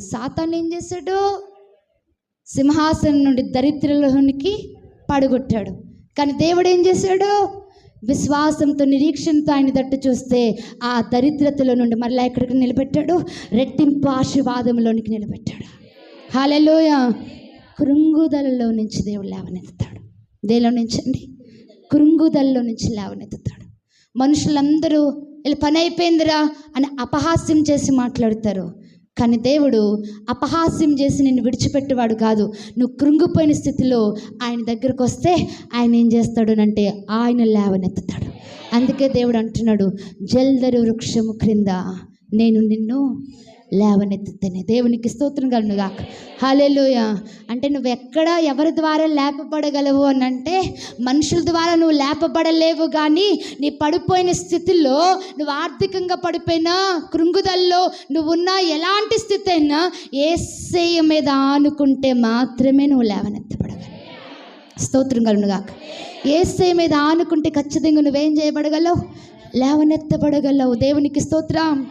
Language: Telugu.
సాతాను ఏం చేశాడు? సింహాసనం నుండి దరిద్రులలోనికి పడగొట్టాడు. కానీ దేవుడు ఏం చేశాడు? విశ్వాసంతో నిరీక్షణతో ఆయన తట్టు చూస్తే ఆ దరిద్రతలో నుండి మరలా ఎక్కడికి నిలబెట్టాడు? రెట్టింపు ఆశీర్వాదంలోనికి నిలబెట్టాడు. హల్లెలూయా. కృంగుదలలో నుంచి దేవుడు లేవనెత్తుతాడు. దేనిలో నుంచి అండి? కృంగుదలలో నుంచి లేవనెత్తుతాడు. మనుషులందరూ వీళ్ళ పని అయిపోయిందిరా అని అపహాస్యం చేసి మాట్లాడతారు. కానీ దేవుడు అపహాస్యం చేసి నిన్ను విడిచిపెట్టేవాడు కాదు. నువ్వు కృంగిపోయిన స్థితిలో ఆయన దగ్గరకు వస్తే ఆయన ఏం చేస్తాడు అంటే ఆయన లేవనెత్తుతాడు. అందుకే దేవుడు అంటున్నాడు, జల్దరు వృక్షము క్రింద నేను నిన్ను లేవనెత్తుతానే. దేవునికి స్తోత్రం కలుగును గాక. హల్లెలూయా. అంటే నువ్వు ఎక్కడ ఎవరి ద్వారా లేపబడగలవు అని అంటే మనుషుల ద్వారా నువ్వు లేపబడలేవు. కానీ నీ పడిపోయిన స్థితిలో, నువ్వు ఆర్థికంగా పడిపోయినా, కృంగుదల్లో నువ్వున్నా, ఎలాంటి స్థితి అయినా యేసయ్య మీద ఆనుకుంటే మాత్రమే నువ్వు లేవనెత్తబడగలవు. స్తోత్రం కలుగును గాక. యేసయ్య మీద ఆనుకుంటే ఖచ్చితంగా నువ్వేం చేయబడగలవు? లేవనెత్తబడగలవు. దేవునికి స్తోత్రం.